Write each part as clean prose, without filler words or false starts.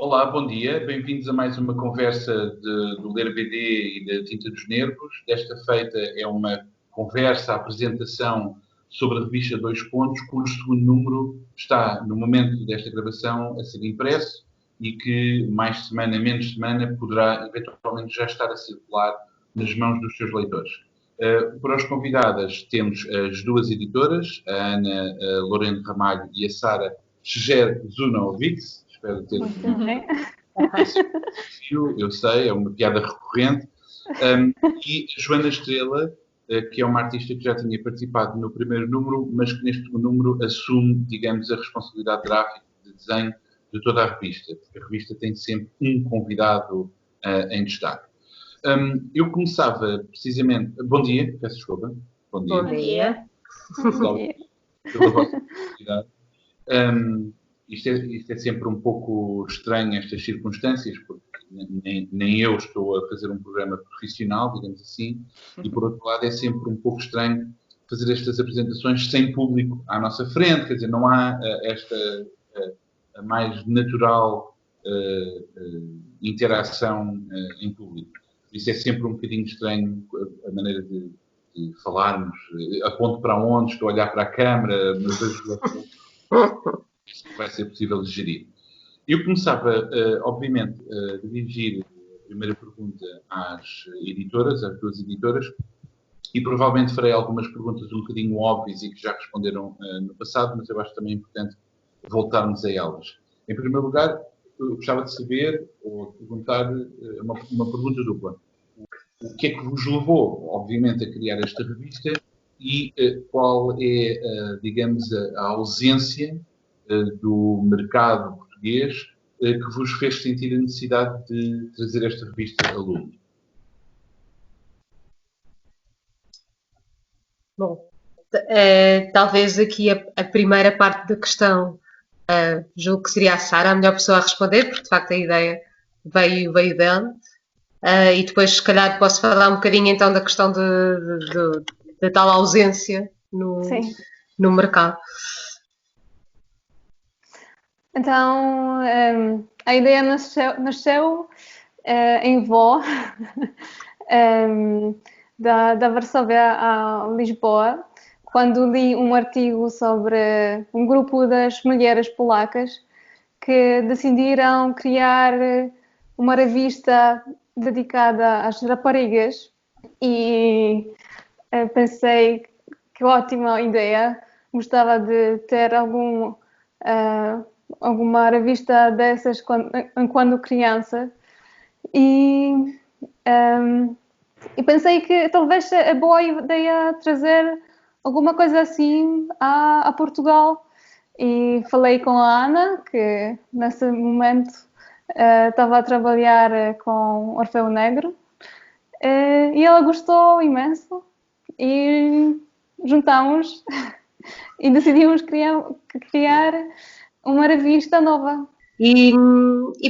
Olá, bom dia. Bem-vindos a mais uma conversa do Ler BD e da Tinta dos Nervos. Desta feita é uma conversa, apresentação sobre a revista Dois Pontos, cujo segundo número está, no momento desta gravação, a ser impresso e que, mais semana, menos semana, poderá eventualmente já estar a circular nas mãos dos seus leitores. Para as convidadas temos as duas editoras, a Ana Lorena Ramalho e a Sara Zunovic. Espero ter eu sei, é uma piada recorrente. E a Joana Estrela, que é uma artista que já tinha participado no primeiro número, mas que neste número assume, digamos, a responsabilidade gráfica de desenho de toda a revista, porque a revista tem sempre um convidado em destaque. Eu começava precisamente... Bom dia, peço desculpa. Bom dia. Pela vossa oportunidade. Isto é sempre um pouco estranho, estas circunstâncias, porque nem eu estou a fazer um programa profissional, digamos assim, e por outro lado é sempre um pouco estranho fazer estas apresentações sem público à nossa frente, quer dizer, não há a mais natural interação em público. Isso é sempre um bocadinho estranho, a maneira de falarmos, aponto para onde, estou a olhar para a câmara, mas vejo isso vai ser possível de gerir. Eu começava, obviamente, a dirigir a primeira pergunta às editoras, às duas editoras, e provavelmente farei algumas perguntas um bocadinho óbvias e que já responderam no passado, mas eu acho também importante voltarmos a elas. Em primeiro lugar, eu gostava de saber, ou de perguntar, uma pergunta dupla. O que é que vos levou, obviamente, a criar esta revista e qual é, digamos, a ausência do mercado português que vos fez sentir a necessidade de trazer esta revista a lume? Bom, talvez aqui a primeira parte da questão, julgo que seria a Sara a melhor pessoa a responder, porque de facto a ideia veio dela. E depois, se calhar, posso falar um bocadinho então da questão da tal ausência no mercado. Então, a ideia nasceu em voo da Varsóvia a Lisboa, quando li um artigo sobre um grupo das mulheres polacas que decidiram criar uma revista dedicada às raparigas e pensei que ótima ideia, gostava de ter alguma revista dessas quando criança e pensei que talvez é boa ideia trazer alguma coisa assim a Portugal e falei com a Ana, que nesse momento estava a trabalhar com Orfeu Negro e ela gostou imenso e juntamos e decidimos criar uma revista nova. E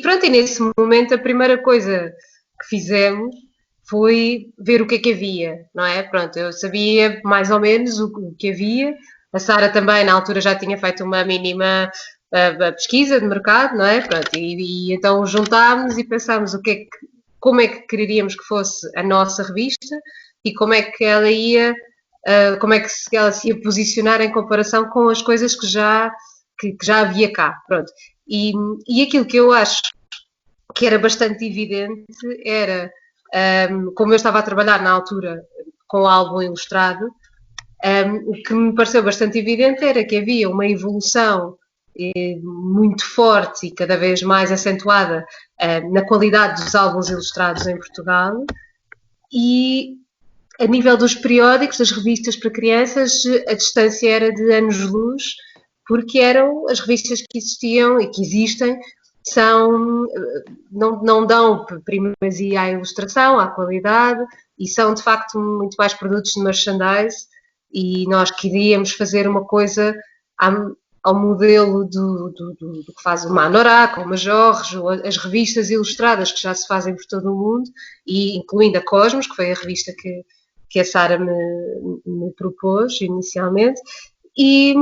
pronto, e nesse momento a primeira coisa que fizemos foi ver o que é que havia, não é? Pronto, eu sabia mais ou menos o que havia. A Sara também, na altura, já tinha feito uma mínima pesquisa de mercado, não é? Pronto, e então juntámos e pensámos como é que queríamos que fosse a nossa revista e como é que ela se ia posicionar em comparação com as coisas que já havia cá, pronto. E aquilo que eu acho que era bastante evidente era, como eu estava a trabalhar na altura com o álbum ilustrado, o que me pareceu bastante evidente era que havia uma evolução muito forte e cada vez mais acentuada na qualidade dos álbuns ilustrados em Portugal e a nível dos periódicos, das revistas para crianças, a distância era de anos-luz, porque eram as revistas que existiam e que existem, não dão primazia à ilustração, à qualidade, e são de facto muito mais produtos de merchandise, e nós queríamos fazer uma coisa ao modelo do que faz o Manorak, o Majorres, as revistas ilustradas que já se fazem por todo o mundo, e incluindo a Cosmos, que foi a revista que a Sara me propôs inicialmente, e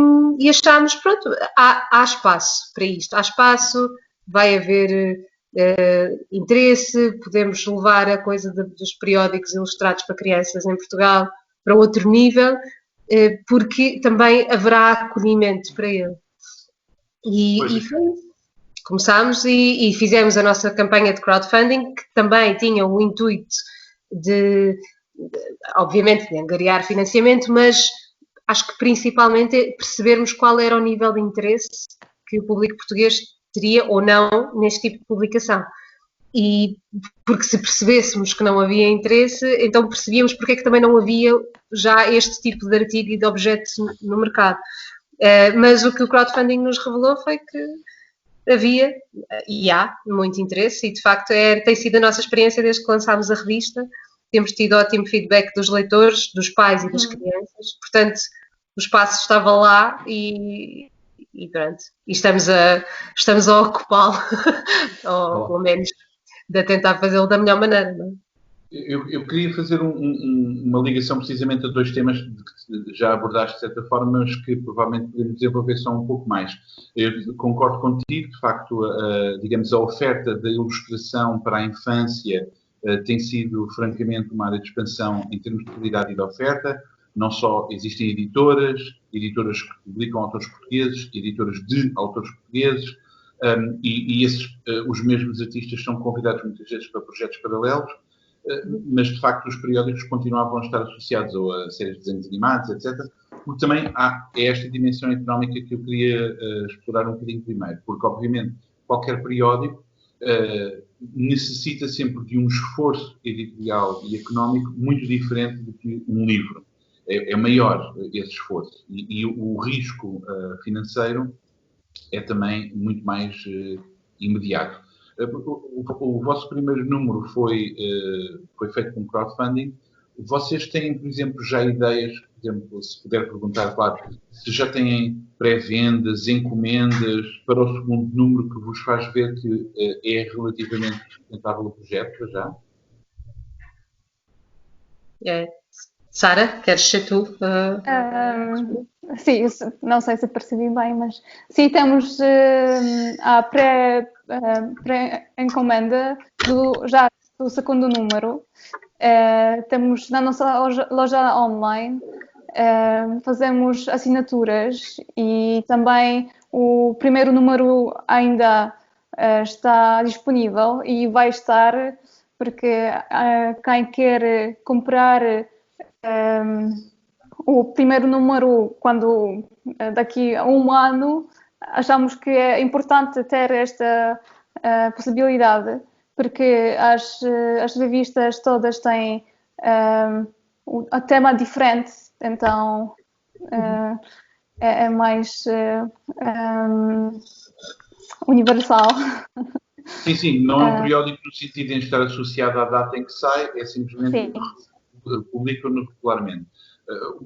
achámos, pronto, há espaço para isto, há espaço vai haver interesse, podemos levar a coisa dos periódicos ilustrados para crianças em Portugal para outro nível, porque também haverá acolhimento para ele. E foi isso. Começámos e fizemos a nossa campanha de crowdfunding, que também tinha o intuito obviamente, de angariar financiamento, mas acho que principalmente percebermos qual era o nível de interesse que o público português teria ou não neste tipo de publicação. E porque se percebêssemos que não havia interesse, então percebíamos porque é que também não havia já este tipo de artigo e de objeto no mercado. Mas o que o crowdfunding nos revelou foi que havia e há muito interesse e de facto tem sido a nossa experiência desde que lançámos a revista. Temos tido ótimo feedback dos leitores, dos pais e das crianças, portanto o espaço estava lá e pronto, e estamos a ocupá-lo, ou pelo menos de tentar fazê-lo da melhor maneira, não é? Eu queria fazer uma ligação precisamente a dois temas que já abordaste de certa forma, mas que provavelmente podemos desenvolver só um pouco mais. Eu concordo contigo, de facto, digamos, a oferta da ilustração para a infância tem sido, francamente, uma área de expansão em termos de qualidade e de oferta. Não só existem editoras que publicam autores portugueses, editoras de autores portugueses, e os mesmos artistas são convidados muitas vezes para projetos paralelos, mas de facto os periódicos continuavam a estar associados ou a séries de desenhos animados, etc. Porque também é esta dimensão económica que eu queria explorar um bocadinho primeiro, porque obviamente qualquer periódico necessita sempre de um esforço editorial e económico muito diferente do que um livro. É maior esse esforço e o risco financeiro é também muito mais imediato. O vosso primeiro número foi feito com crowdfunding. Vocês têm, por exemplo, já ideias, por exemplo, se puder perguntar, claro, se já têm pré-vendas, encomendas para o segundo número que vos faz ver que é relativamente sustentável o projeto, já? Sara, queres ser tu? Sim, não sei se percebi bem, mas sim, temos a pré-encomenda já do segundo número. Temos na nossa loja online, fazemos assinaturas e também o primeiro número ainda está disponível e vai estar porque quem quer comprar o primeiro número, quando daqui a um ano, achamos que é importante ter esta possibilidade, porque as revistas todas têm um tema diferente, então é mais universal. Sim, não é um periódico no sentido de estar associado à data em que sai, é simplesmente publica-no regularmente.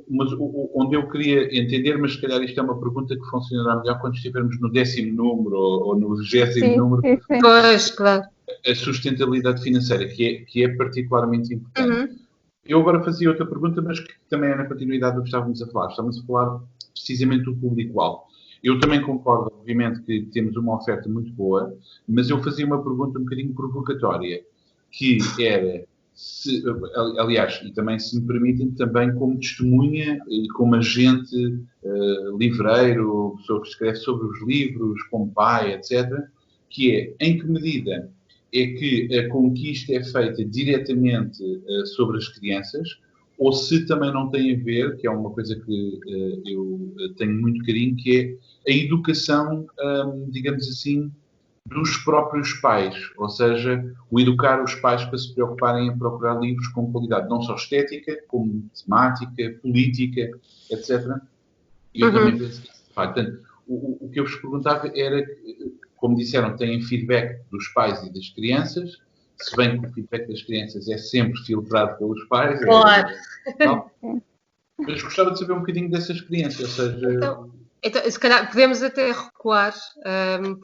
Mas onde eu queria entender, mas se calhar isto é uma pergunta que funcionará melhor quando estivermos no 10º número ou no 20º número. Sim. Pois, claro. A sustentabilidade financeira, que é particularmente importante. Eu agora fazia outra pergunta, mas que também é na continuidade do que estávamos a falar. Estamos a falar precisamente do público-alvo. Eu também concordo, obviamente, que temos uma oferta muito boa, mas eu fazia uma pergunta um bocadinho provocatória, que era, aliás, e também, se me permitem, também como testemunha e como agente livreiro, pessoa que escreve sobre os livros, como pai, etc., que é, em que medida é que a conquista é feita diretamente sobre as crianças, ou se também não tem a ver, que é uma coisa que eu tenho muito carinho, que é a educação, digamos assim, dos próprios pais, ou seja, o educar os pais para se preocuparem em procurar livros com qualidade, não só estética, como temática, política, etc. E eu também penso que isso faz. Portanto, o que eu vos perguntava era, como disseram, têm feedback dos pais e das crianças, se bem que o feedback das crianças é sempre filtrado pelos pais. Claro. Mas gostava de saber um bocadinho dessa experiência, ou seja... Então, se calhar podemos até recuar,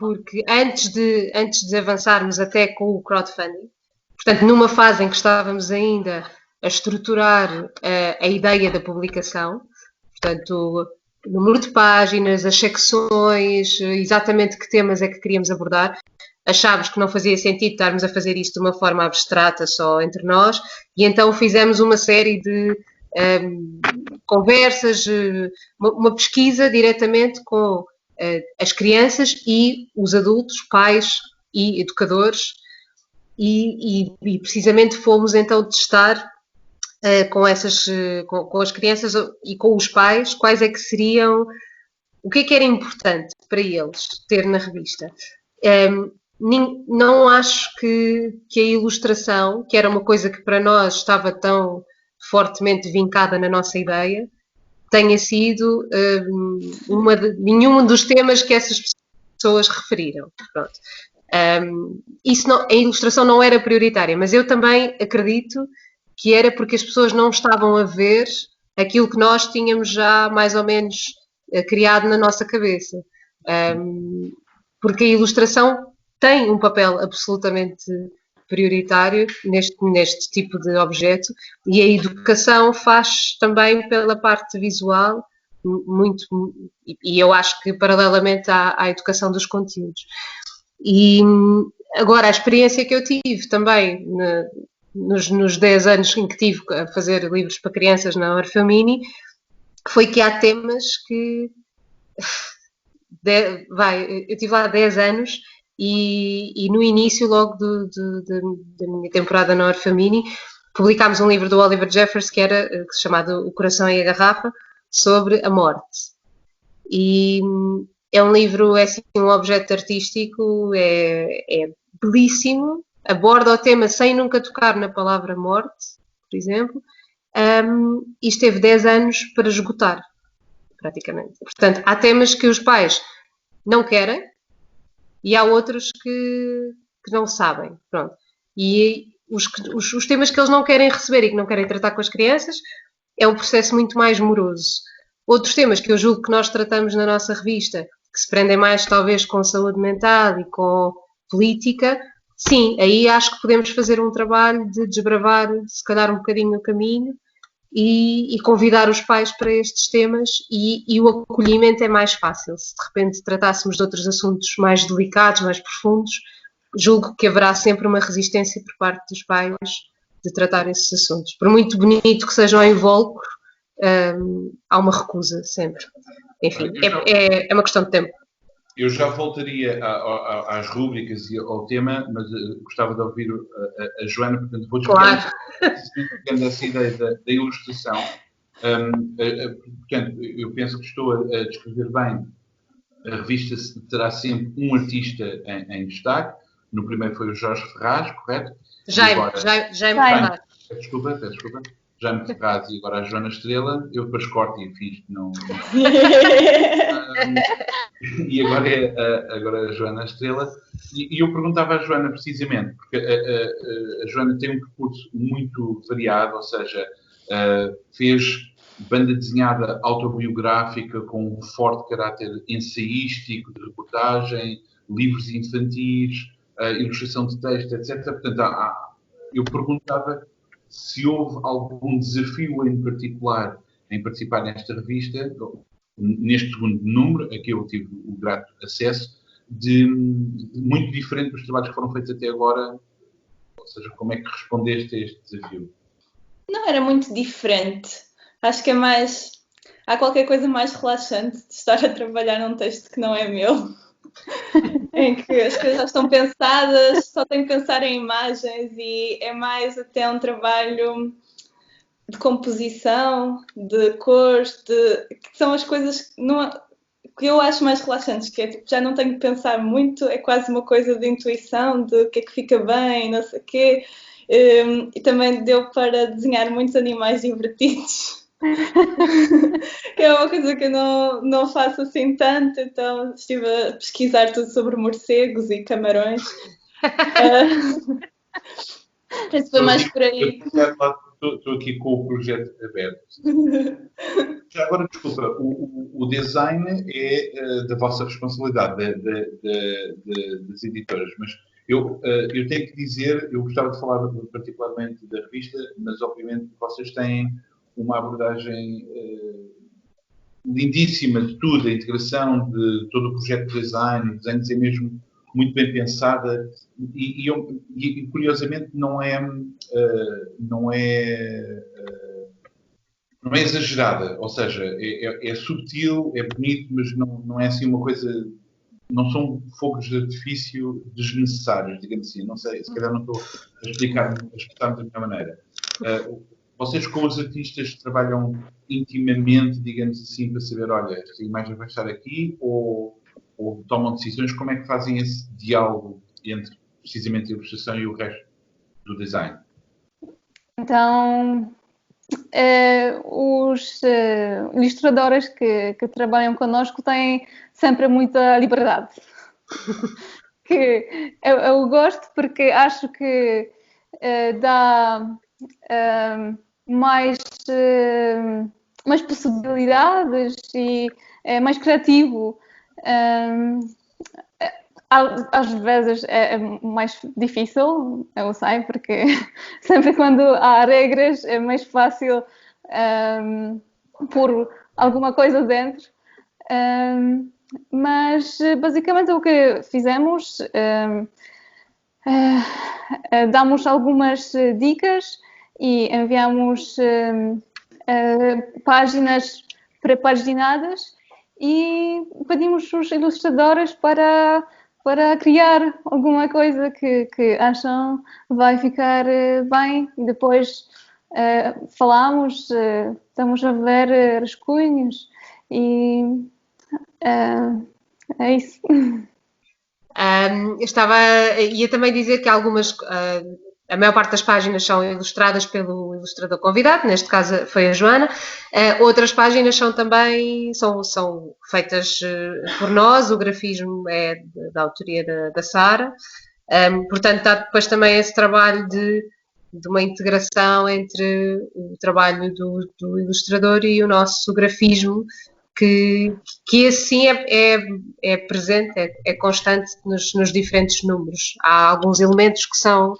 porque antes de avançarmos até com o crowdfunding, portanto, numa fase em que estávamos ainda a estruturar a ideia da publicação, portanto, número de páginas, as secções, exatamente que temas é que queríamos abordar. Achámos que não fazia sentido estarmos a fazer isto de uma forma abstrata só entre nós, e então fizemos uma série de conversas, uma pesquisa diretamente com as crianças e os adultos, pais e educadores, e precisamente fomos então testar com as crianças e com os pais quais é que seriam, o que é que era importante para eles ter na revista. Não acho que a ilustração, que era uma coisa que para nós estava tão fortemente vincada na nossa ideia, tenha sido nenhum dos temas que essas pessoas referiram. Pronto. A ilustração não era prioritária, mas eu também acredito que era porque as pessoas não estavam a ver aquilo que nós tínhamos já mais ou menos criado na nossa cabeça. Porque a ilustração tem um papel absolutamente prioritário neste tipo de objeto, e a educação faz também pela parte visual muito, e eu acho que paralelamente à educação dos conteúdos. E agora a experiência que eu tive também nos 10 anos em que tive a fazer livros para crianças na Orfamini, foi que há temas que eu estive lá há 10 anos e no início logo da minha temporada na Orfamini publicámos um livro do Oliver Jeffers que era chamado O Coração e a Garrafa, sobre a morte. E é um livro, é assim, um objeto artístico, é belíssimo, aborda o tema sem nunca tocar na palavra morte, por exemplo, e esteve 10 anos para esgotar, praticamente. Portanto, há temas que os pais não querem e há outros que não sabem. Pronto. E os temas que eles não querem receber e que não querem tratar com as crianças é um processo muito mais moroso. Outros temas que eu julgo que nós tratamos na nossa revista, que se prendem mais talvez com saúde mental e com política, sim, aí acho que podemos fazer um trabalho de desbravar, se calhar, um bocadinho o caminho e convidar os pais para estes temas, e o acolhimento é mais fácil. Se de repente tratássemos de outros assuntos mais delicados, mais profundos, julgo que haverá sempre uma resistência por parte dos pais de tratar esses assuntos. Por muito bonito que sejam invólucros, há uma recusa sempre. Enfim, é uma questão de tempo. Eu já voltaria às rúbricas e ao tema, mas gostava de ouvir a Joana, portanto vou claro. Essa ideia da ilustração. Portanto, eu penso que estou a descrever bem. A revista terá sempre um artista em destaque. No primeiro foi o Jorge Ferraz, correto? Jaime Ferraz. Desculpa. Jaime Ferraz e agora a Joana Estrela. Eu depois corto e fiz que não... E agora é a Joana Estrela. E eu perguntava à Joana precisamente, porque a Joana tem um percurso muito variado, ou seja, fez banda desenhada autobiográfica com um forte caráter ensaístico, de reportagem, livros infantis, ilustração de texto, etc. Portanto, eu perguntava se houve algum desafio em particular em participar nesta revista, neste segundo número, a que eu tive o grato acesso, de muito diferente dos trabalhos que foram feitos até agora. Ou seja, como é que respondeste a este desafio? Não era muito diferente. Acho que é mais... Há qualquer coisa mais relaxante de estar a trabalhar num texto que não é meu. Em que as coisas já estão pensadas, só tenho que pensar em imagens, e é mais até um trabalho de composição, de cores, que são as coisas que eu acho mais relaxantes, que é tipo, já não tenho que pensar muito, é quase uma coisa de intuição, de o que é que fica bem, não sei o quê. E também deu para desenhar muitos animais divertidos. Que é uma coisa que eu não faço assim tanto, então estive a pesquisar tudo sobre morcegos e camarões. Isso foi mais por aí. Estou aqui com o projeto aberto. Já agora, desculpa, o design é da vossa responsabilidade, das editoras, mas eu tenho que dizer, eu gostava de falar particularmente da revista, mas obviamente vocês têm uma abordagem lindíssima de tudo, a integração de todo o projeto de design, o desenho é mesmo muito bem pensada e curiosamente não é exagerada, ou seja, é subtil, é bonito, mas não é assim uma coisa, não são fogos de artifício desnecessários, digamos assim. Não sei, se calhar não estou a expressar-me da minha maneira. Vocês com os artistas trabalham intimamente, digamos assim, para saber, olha, esta imagem vai estar aqui, ou tomam decisões? Como é que fazem esse diálogo entre, precisamente, a ilustração e o resto do design? Então, os ilustradores que trabalham connosco têm sempre muita liberdade. Que eu gosto porque acho que dá mais possibilidades e é mais criativo. Às vezes é mais difícil, eu sei, porque sempre quando há regras é mais fácil pôr alguma coisa dentro. Mas basicamente o que fizemos, damos algumas dicas e enviamos páginas pré-paginadas e pedimos os ilustradores para criar alguma coisa que acham vai ficar bem e depois falamos, estamos a ver rascunhos e é isso. Ia também dizer que algumas, a maior parte das páginas são ilustradas pelo ilustrador convidado, neste caso foi a Joana. Outras páginas são feitas por nós, o grafismo é da autoria da Sara. Portanto, há depois também esse trabalho de uma integração entre o trabalho do ilustrador e o nosso grafismo, que assim é presente, é constante nos diferentes números. Há alguns elementos que são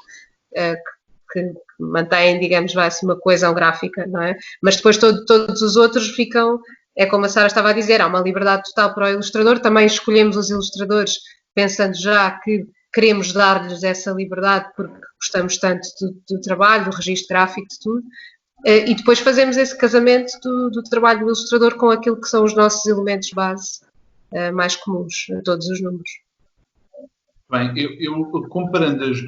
que mantêm, digamos, assim, uma coesão gráfica, não é? Mas depois todos os outros ficam, é como a Sara estava a dizer, há uma liberdade total para o ilustrador. Também escolhemos os ilustradores pensando já que queremos dar-lhes essa liberdade porque gostamos tanto do trabalho, do registro gráfico, de tudo. E depois fazemos esse casamento do trabalho do ilustrador com aquilo que são os nossos elementos base mais comuns a todos os números. Bem, eu comparando os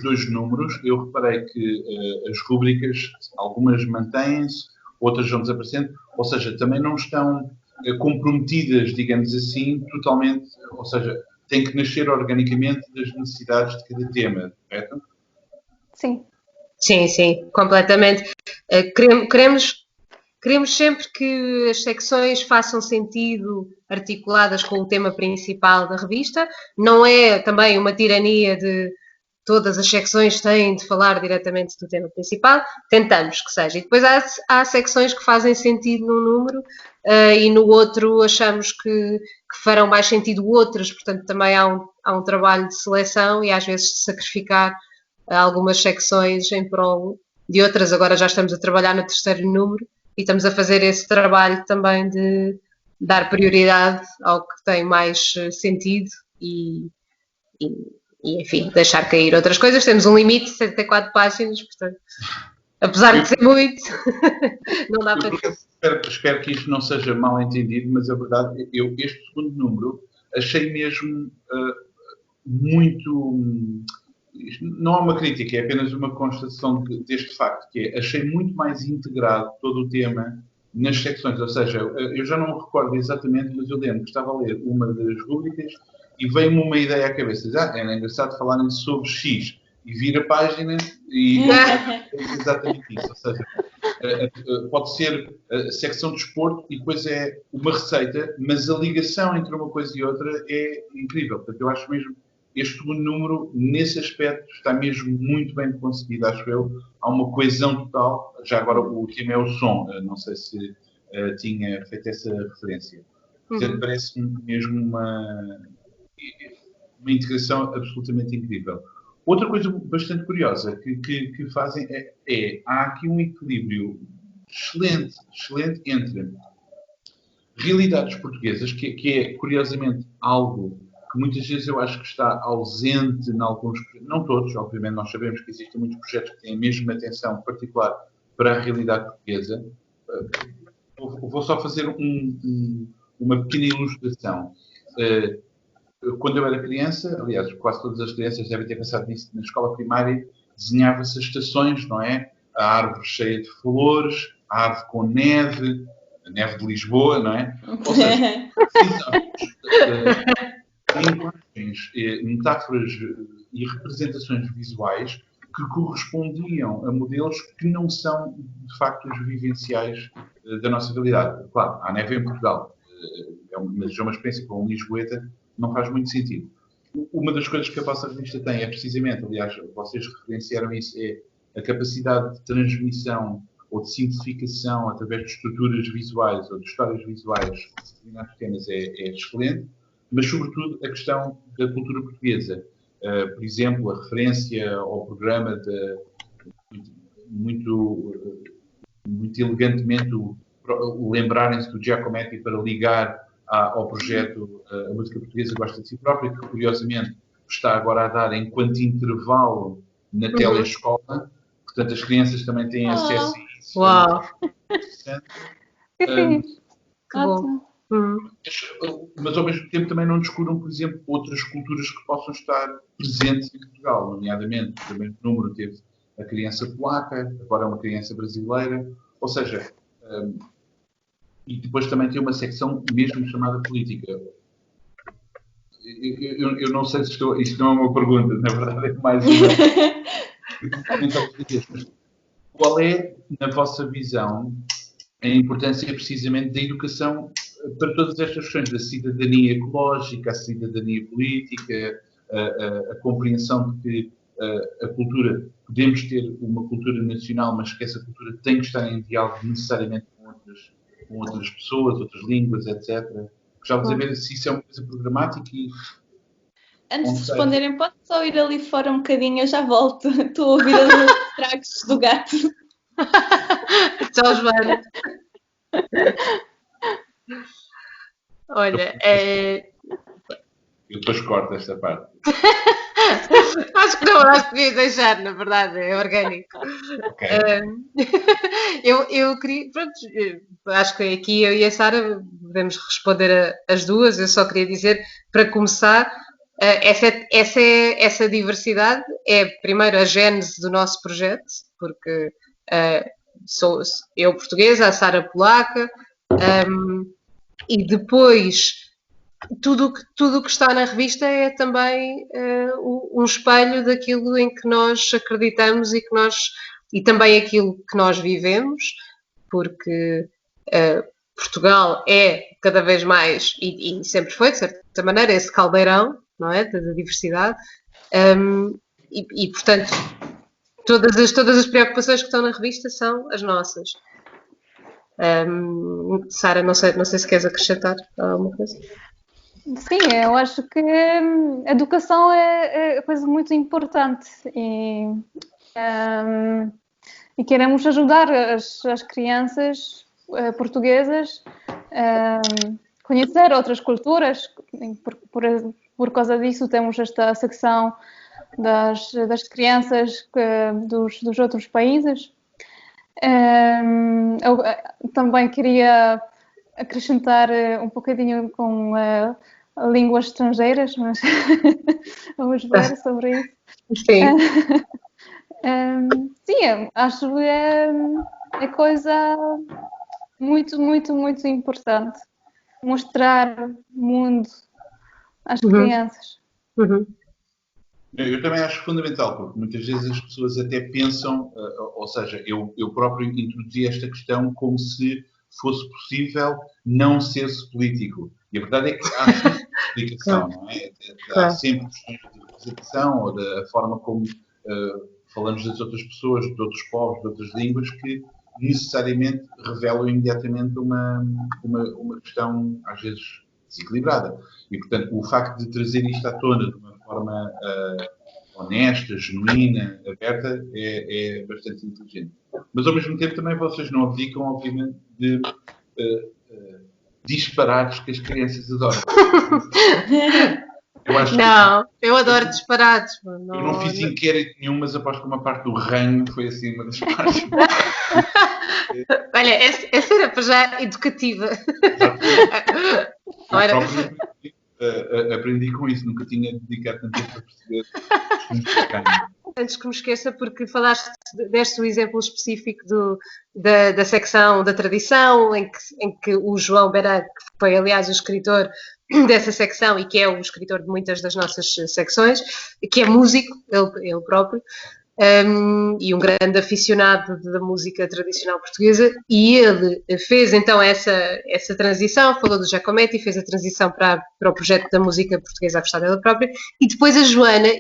dois números, eu reparei que as rúbricas, algumas mantêm-se, outras vão desaparecendo, ou seja, também não estão comprometidas, digamos assim, totalmente, ou seja, têm que nascer organicamente das necessidades de cada tema, correto? Sim. Sim, completamente. Queremos sempre que as secções façam sentido articuladas com o tema principal da revista. Não é também uma tirania de todas as secções têm de falar diretamente do tema principal. Tentamos que seja. E depois há secções que fazem sentido num número e no outro achamos que farão mais sentido outras. Portanto, também há um trabalho de seleção e às vezes de sacrificar algumas secções em prol de outras. Agora já estamos a trabalhar no terceiro número e estamos a fazer esse trabalho também de dar prioridade ao que tem mais sentido e enfim, deixar cair outras coisas. Temos um limite de 74 páginas, portanto, apesar de ser muito, não dá para... Espero que isto não seja mal entendido, mas a verdade, este segundo número achei mesmo muito... Não é uma crítica, é apenas uma constatação deste facto, que achei muito mais integrado todo o tema nas secções, ou seja, eu já não me recordo exatamente, mas eu lembro que estava a ler uma das rúbricas e veio-me uma ideia à cabeça, era engraçado falarem sobre X, e vir a página e é exatamente isso, ou seja, pode ser a secção de desporto e depois é uma receita, mas a ligação entre uma coisa e outra é incrível, portanto eu acho mesmo este segundo número, nesse aspecto, está mesmo muito bem conseguido, acho eu. Há uma coesão total. Já agora o tema é o som. Não sei se tinha feito essa referência. Portanto, parece-me mesmo uma integração absolutamente incrível. Outra coisa bastante curiosa que fazem há aqui um equilíbrio excelente entre realidades portuguesas, que é, curiosamente, algo que muitas vezes eu acho que está ausente em alguns, não todos, obviamente nós sabemos que existem muitos projetos que têm a mesma atenção particular para a realidade portuguesa. Vou só fazer uma pequena ilustração. Quando eu era criança, aliás, quase todas as crianças devem ter pensado nisso, na escola primária desenhava-se as estações, não é? A árvore cheia de flores, a árvore com neve, a neve de Lisboa, não é? Ou seja, linguagens, metáforas e representações visuais que correspondiam a modelos que não são, de facto, os vivenciais da nossa realidade. Claro, há neve em Portugal, mas é uma experiência com um lisboeta, não faz muito sentido. Uma das coisas que a vossa revista tem é precisamente, aliás, vocês referenciaram isso, é a capacidade de transmissão ou de simplificação através de estruturas visuais ou de histórias visuais de determinados temas é excelente, mas sobretudo a questão da cultura portuguesa. Por exemplo, a referência ao programa muito elegantemente o lembrarem-se do Giacometti para ligar ao projeto A Música Portuguesa Gosta de Si Própria, que curiosamente está agora a dar enquanto intervalo na telescola. Portanto, as crianças também têm acesso a isso. Uau! Que fixe. Que bom. Mas ao mesmo tempo também não descubram, por exemplo, outras culturas que possam estar presentes em Portugal, nomeadamente, o mesmo número teve a criança polaca, agora é uma criança brasileira, ou seja, e depois também tem uma secção mesmo chamada política. Eu não sei se isto não é uma pergunta, na verdade é mais uma. Qual é, na vossa visão, a importância precisamente da educação para todas estas questões, da cidadania ecológica, a cidadania política, a compreensão de que a cultura, podemos ter uma cultura nacional, mas que essa cultura tem que estar em diálogo necessariamente com outras pessoas, outras línguas, etc. Gostava de saber se isso é uma coisa programática e... Antes de responderem, pode só ir ali fora um bocadinho, eu já volto. Estou a ouvir os estragos do gato. Tchau, Joana. Olha, eu depois corto esta parte. Acho que não, acho que devia deixar, na verdade, é orgânico. Okay. Eu queria, pronto, acho que aqui eu e a Sara podemos responder as duas. Eu só queria dizer, para começar, essa diversidade é primeiro a gênese do nosso projeto, porque sou eu portuguesa, a Sara polaca, e depois tudo o que está na revista é também um espelho daquilo em que nós acreditamos e também aquilo que nós vivemos, porque Portugal é cada vez mais, e sempre foi, de certa maneira, esse caldeirão, não é, da diversidade, e portanto todas as preocupações que estão na revista são as nossas. Sara, não sei se queres acrescentar alguma coisa. Sim, eu acho que a educação é coisa muito importante e queremos ajudar as crianças portuguesas a conhecer outras culturas. Por causa disso temos esta secção das crianças dos outros países. Eu também queria acrescentar um bocadinho com línguas estrangeiras, mas vamos ver sobre isso. Sim. Sim, acho que é coisa muito, muito, muito importante. Mostrar o mundo às crianças. Eu também acho fundamental, porque muitas vezes as pessoas até pensam, ou seja, eu próprio introduzi esta questão como se fosse possível não ser-se político. E a verdade é que há sempre explicação, não é? Há sempre questões de representação ou da forma como falamos das outras pessoas, de outros povos, de outras línguas, que necessariamente revelam imediatamente uma questão, às vezes, desequilibrada. E, portanto, o facto de trazer isto à tona de uma forma honesta, genuína, aberta, é bastante inteligente. Mas, ao mesmo tempo, também vocês não abdicam, obviamente, de disparados que as crianças adoram. Eu adoro disparados. Eu não fiz inquérito nenhum, mas aposto que uma parte do reino foi assim uma das partes. Olha, essa era para já educativa. Aprendi com isso, nunca tinha dedicado tanto tempo a perceber os filmes de reino. Antes que me esqueça, porque deste o exemplo específico da secção da tradição, em que o João Beran, que foi aliás o escritor dessa secção e que é o escritor de muitas das nossas secções, que é músico, ele próprio, e um grande aficionado da música tradicional portuguesa, e ele fez então essa transição, falou do Giacometti, fez a transição para o projeto da música portuguesa a gostar dela própria, e depois a Joana,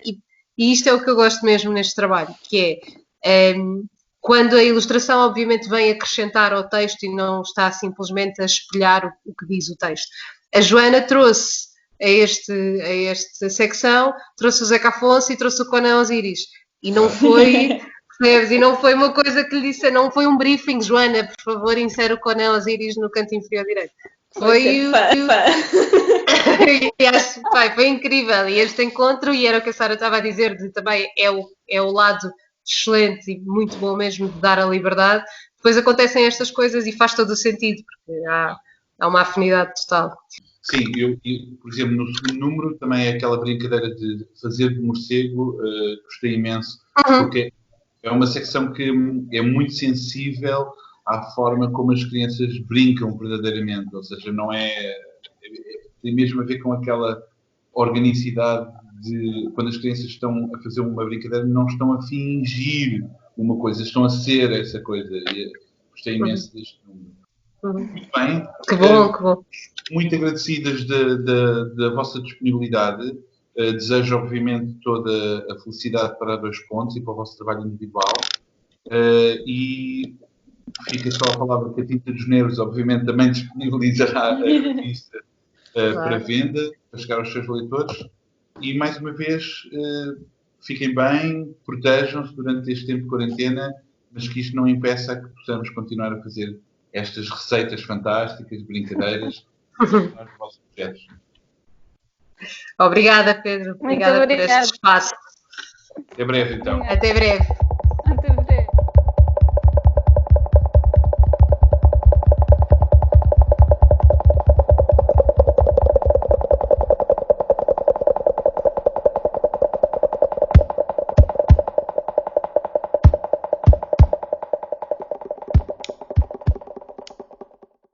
e isto é o que eu gosto mesmo neste trabalho, que é quando a ilustração obviamente vem acrescentar ao texto e não está simplesmente a espelhar o que diz o texto. A Joana trouxe a esta secção, trouxe o Zeca Afonso e trouxe o Conan Osiris. E não foi, percebes? E não foi uma coisa que lhe disse, não foi um briefing, Joana, por favor, insere o Conan Osiris no canto inferior direito. Foi foi incrível. E este encontro, e era o que a Sara estava a dizer, também é o lado excelente e muito bom mesmo de dar a liberdade. Depois acontecem estas coisas e faz todo o sentido, porque há uma afinidade total. Sim, eu, por exemplo, no segundo número também é aquela brincadeira de fazer de morcego, gostei imenso, porque é uma secção que é muito sensível à forma como as crianças brincam verdadeiramente, ou seja, não tem mesmo a ver com aquela organicidade de quando as crianças estão a fazer uma brincadeira, não estão a fingir uma coisa, estão a ser essa coisa. E gostei imenso deste número. Muito bem. Que bom, que bom. Muito agradecidas da vossa disponibilidade. Desejo, obviamente, toda a felicidade para a 2 Pontos e para o vosso trabalho individual. E fica só a palavra que a Tinta dos Nervos, obviamente, também disponibilizará a revista para venda, para chegar aos seus leitores. E, mais uma vez, fiquem bem, protejam-se durante este tempo de quarentena, mas que isto não impeça que possamos continuar a fazer estas receitas fantásticas, brincadeiras, nos vossos projetos. Obrigada, Pedro. Obrigada por este espaço. Até breve, então. Até breve.